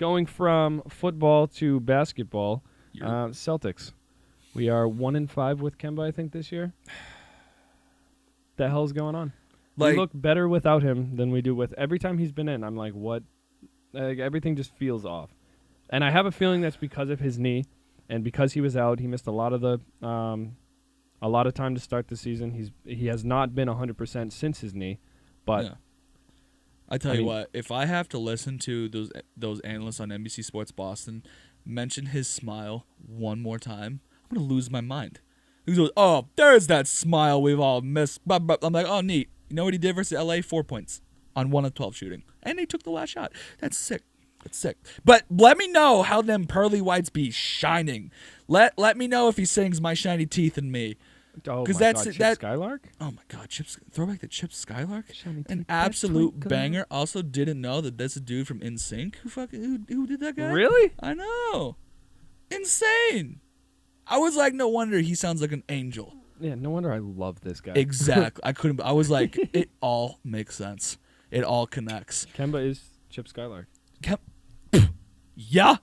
Going from football to basketball, You're- Celtics. We are 1-5 with Kemba, I think, this year. The hell's going on? Like, we look better without him than we do with. Every time he's been in, I'm like, what? Like, everything just feels off. And I have a feeling that's because of his knee, and because he was out, he missed a lot of time to start the season. He has not been 100% since his knee, but yeah. I tell you what, if I have to listen to those analysts on NBC Sports Boston mention his smile one more time, I'm gonna lose my mind. He goes, "Oh, there's that smile we've all missed." I'm like, "Oh, neat." You know what he did versus LA? 4 points on 1 of 12 shooting, and they took the last shot. That's sick. That's sick. But let me know how them pearly whites be shining. Let me know if he sings "My Shiny Teeth" and me. oh Because my that's God, that. Skylark? Oh my God, throwback to Chip Skylark, Shiny an teeth that absolute twinkle. banger. Also, didn't know that that's a dude from NSYNC who did that guy. Really? I know, insane. I was like, no wonder he sounds like an angel. Yeah, no wonder I love this guy. Exactly. I was like, it all makes sense. It all connects. Kemba is Chip Skylark. Yeah.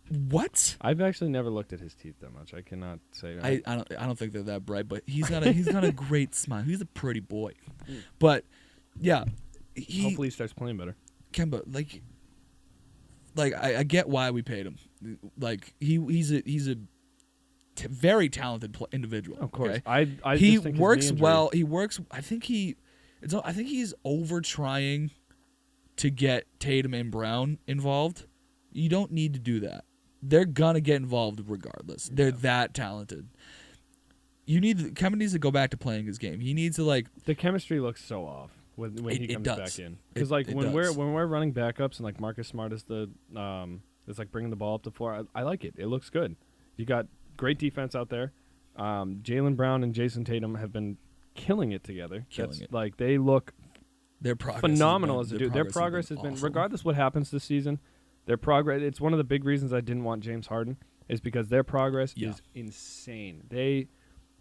What? I've actually never looked at his teeth that much. I cannot say. I don't think they're that bright, but he's got a great smile. He's a pretty boy. But yeah, Hopefully he starts playing better. Kemba, like I get why we paid him. Like he's a very talented individual. Of course, okay? I He just think his works knee injury- well. He works. I think he's over trying to get Tatum and Brown involved. You don't need to do that. They're gonna get involved regardless. They're that talented. Kemba needs to go back to playing his game. He needs to The chemistry looks so off when he It comes does. back in. Because It when does. we're running backups and like Marcus Smart is is like bringing the ball up the floor. I like it. It looks good. You got great defense out there. Jaylen Brown and Jason Tatum have been killing it together. Like they look their progress phenomenal has as a been, dude. Their progress has been, awesome. regardless what happens this season, their progress. It's one of the big reasons I didn't want James Harden is because their progress is insane.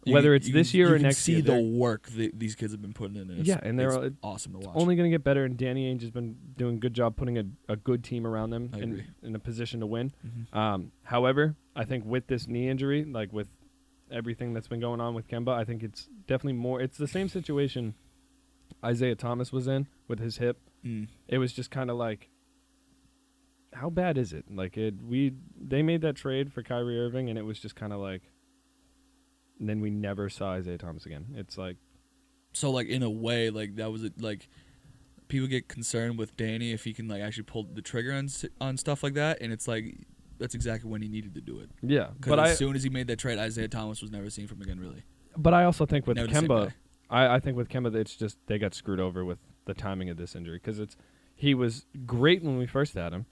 Whether it's this year or next year, you can see the work these kids have been putting in. And they're awesome to watch. only going to get better. And Danny Ainge has been doing a good job putting a good team around them in a position to win. Mm-hmm. However, I think with this knee injury, like with everything that's been going on with Kemba, I think it's definitely more. It's the same situation Isaiah Thomas was in with his hip. It was just kind of like, how bad is it? Like they made that trade for Kyrie Irving, and it was just kind of like. And then we never saw Isaiah Thomas again. It's like, so like in a way, like that was like people get concerned with Danny if he can like actually pull the trigger on stuff like that, and it's like that's exactly when he needed to do it. yeah. But as soon as he made that trade, Isaiah Thomas was never seen from again, really. But I also think with Never the same Kemba, guy. I think with Kemba, it's just they got screwed over with the timing of this injury because he was great when we first had him.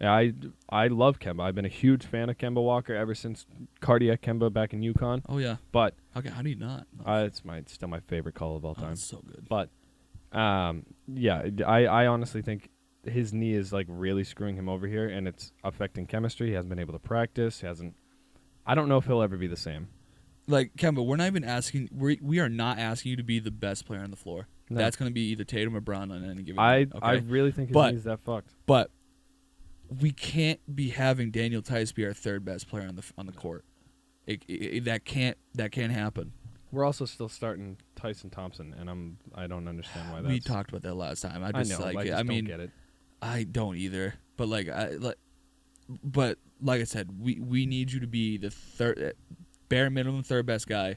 Yeah. I love Kemba. I've been a huge fan of Kemba Walker ever since cardiac Kemba back in UConn. Oh yeah. But Okay, how do you not? it's still my favorite call of all time. It's so good. But yeah, I honestly think his knee is like really screwing him over here, and it's affecting chemistry. He hasn't been able to practice. I don't know if he'll ever be the same. Like Kemba, we're not even asking. We are not asking you to be the best player on the floor. No. That's going to be either Tatum or Brown on any given I night. Okay? I really think his But- knee's that fucked. But we can't be having Daniel Tice be our third best player on the court. That can't happen. We're also still starting Tyson Thompson, and I don't understand why that's. We talked about that last time. I I just know. like I it. just I mean, don't get it. I don't either. But like I said, we need you to be the bare minimum third best guy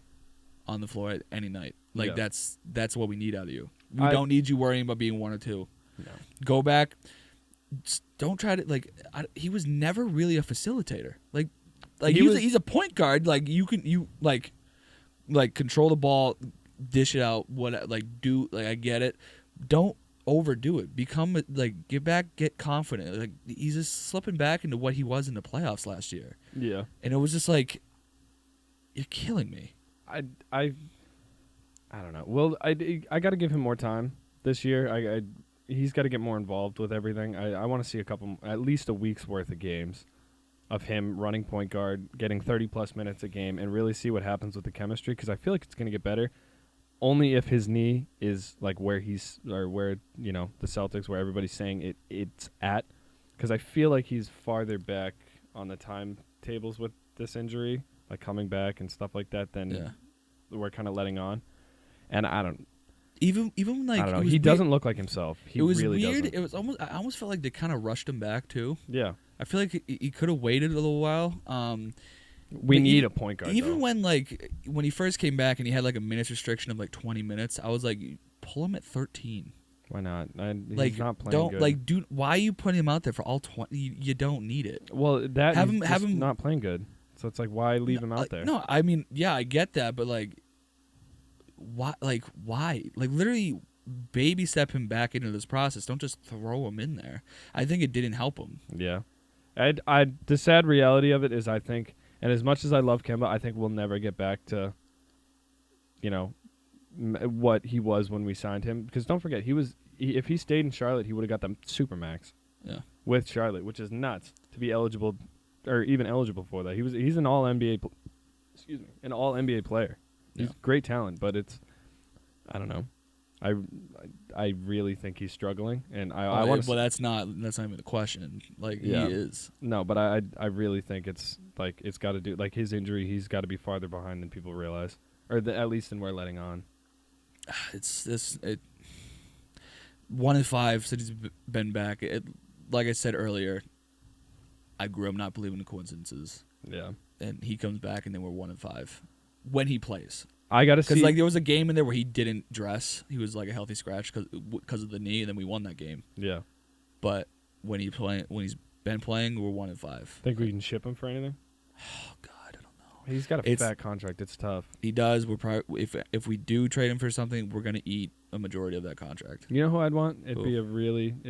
on the floor at any night. Like Yeah. that's what we need out of you. We don't need you worrying about being one or two. No. Go back. Just don't try to he was never really a facilitator. He's a point guard. Like you control the ball, dish it out. I get it. Don't overdo it. Get back, get confident. Like he's just slipping back into what he was in the playoffs last year. Yeah. And it was just like, you're killing me. I don't know. Well, I got to give him more time this year. He's got to get more involved with everything. I want to see at least a week's worth of games of him running point guard, getting 30-plus minutes a game, and really see what happens with the chemistry, because I feel like it's going to get better only if his knee is like where the Celtics, where everybody's saying it's at. because I feel like he's farther back on the timetables with this injury, like coming back and stuff like that, than we're kind of letting on. And I don't like, I don't know. He doesn't look like himself. He really weird. Doesn't. It was almost. I almost felt like they kind of rushed him back too. Yeah. I feel like he could have waited a little while. We need a point guard. Even when he first came back and he had like a minutes restriction of like 20 minutes, I was like, pull him at 13. Why not? He's not playing good. Like, dude, why are you putting him out there for all 20? You don't need it. Well, have him not playing good. So it's like, why leave him out there? No, I mean, yeah, I get that, but like, why? Like, literally, baby step him back into this process. Don't just throw him in there. I think it didn't help him. Yeah, the sad reality of it is, I think, and as much as I love Kemba, I think we'll never get back to, what he was when we signed him. Because don't forget, if he stayed in Charlotte, he would have got the supermax. Yeah. With Charlotte, which is nuts to be eligible, or even eligible for that. He's an all NBA, an all NBA player. He's great talent, but I don't know. I really think he's struggling, and I want to. Well, that's not even the question. Like, he is. No, but I really think it's got to do, like, his injury. He's got to be farther behind than people realize, or at least than we're letting on. It's 1 in 5 since he's been back. Like I said earlier, I grew up not believing in coincidences. Yeah, and he comes back, and then we're 1 in 5 when he plays. I gotta see, because like there was a game in there where he didn't dress. He was like a healthy scratch because of the knee, and then we won that game. Yeah, but when he's been playing, we're 1 in 5. Think we can ship him for anything? Oh God, I don't know. He's got a fat contract. It's tough. He does. We're probably if we do trade him for something, we're gonna eat a majority of that contract. You know who I'd want? It'd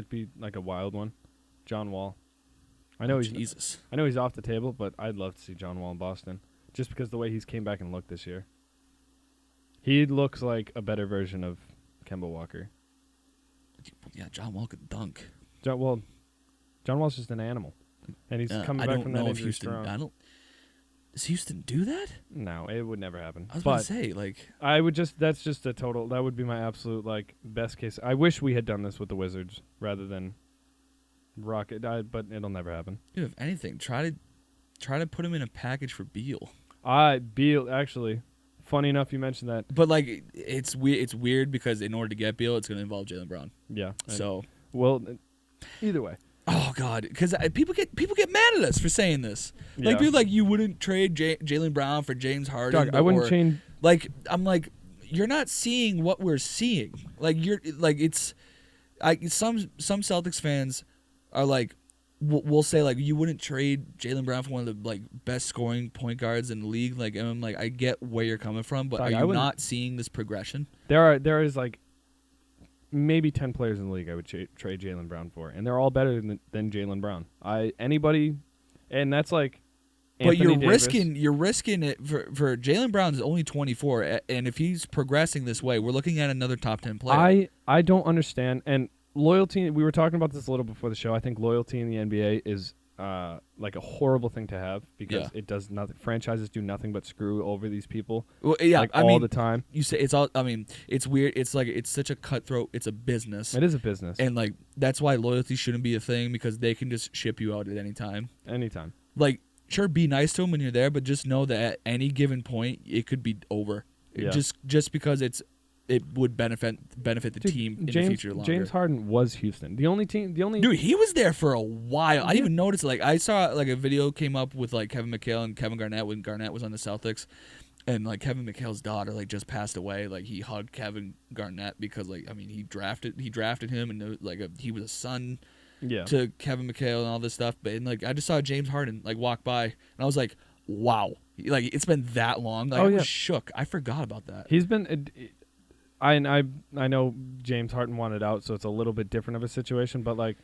be like a wild one, John Wall. I know he's off the table, but I'd love to see John Wall in Boston, just because the way he's came back and looked this year. He looks like a better version of Kemba Walker. Yeah, John Wall could dunk. John Wall's just an animal, and he's coming back from that injury strong. Does Houston do that? No, it would never happen. I was about to say, like, that's just a total. That would be my absolute, like, best case. I wish we had done this with the Wizards rather than Rocket, but it'll never happen. Dude, if anything, try to put him in a package for Beal. Beal, actually. Funny enough, you mentioned that. But like, it's weird because in order to get Beal, it's going to involve Jaylen Brown. Yeah. So, well, either way. Oh God, because people get mad at us for saying this. Like, people like, you wouldn't trade Jaylen Brown for James Harden. Doug, I wouldn't change. Like, I'm like, you're not seeing what we're seeing. Like, some Celtics fans are like, we'll say, like, you wouldn't trade Jaylen Brown for one of the, like, best scoring point guards in the league. Like, and I'm like, I get where you're coming from, but are you not seeing this progression? There is like maybe 10 players in the league I would trade Jaylen Brown for, and they're all better than Jaylen Brown. And that's like. Anthony but Davis. you're risking it for Jaylen Brown is only 24, and if he's progressing this way, we're looking at another top 10 player. I don't understand, and loyalty. We were talking about this a little before the show. I think loyalty in the NBA is like a horrible thing to have because it does nothing. Franchises do nothing but screw over these people. Well, yeah, like all the time. You say it's all. I mean, it's weird. It's like it's such a cutthroat. It's a business. It is a business, and like that's why loyalty shouldn't be a thing because they can just ship you out at any time. Anytime. Like, sure, be nice to them when you're there, but just know that at any given point it could be over. Yeah. Just because it would benefit the team in the future longer. James Harden was Houston. The only Dude, he was there for a while. I didn't even notice. Like, I saw like a video came up with like Kevin McHale and Kevin Garnett when Garnett was on the Celtics, and like Kevin McHale's daughter like just passed away. Like, he hugged Kevin Garnett because, like, I mean, he drafted him, and like he was a son to Kevin McHale and all this stuff. But like, I just saw James Harden like walk by, and I was like, wow, like it's been that long. Like, I was shook. I forgot about that. He's been. I know James Harden wanted out, so it's a little bit different of a situation. But like,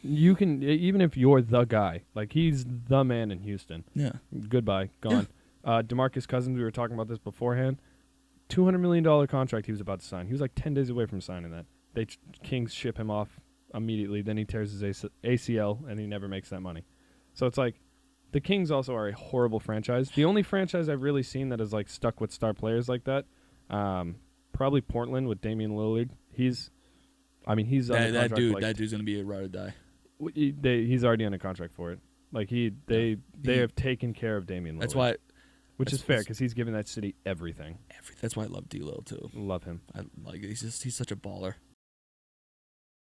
you can, even if you're the guy, like, he's the man in Houston. Yeah. Goodbye, gone. Yeah. DeMarcus Cousins, we were talking about this beforehand. $200 million contract he was about to sign. He was like 10 days away from signing that. Kings ship him off immediately. Then he tears his ACL, and he never makes that money. So it's like, the Kings also are a horrible franchise. The only franchise I've really seen that is like stuck with star players like that. Probably Portland with Damian Lillard. He's that dude's gonna be a ride or die. He's already under contract for it. Like they have taken care of Damian Lillard. That's why, which is fair because he's given that city everything. That's why I love D'Lo too. Love him. He's such a baller.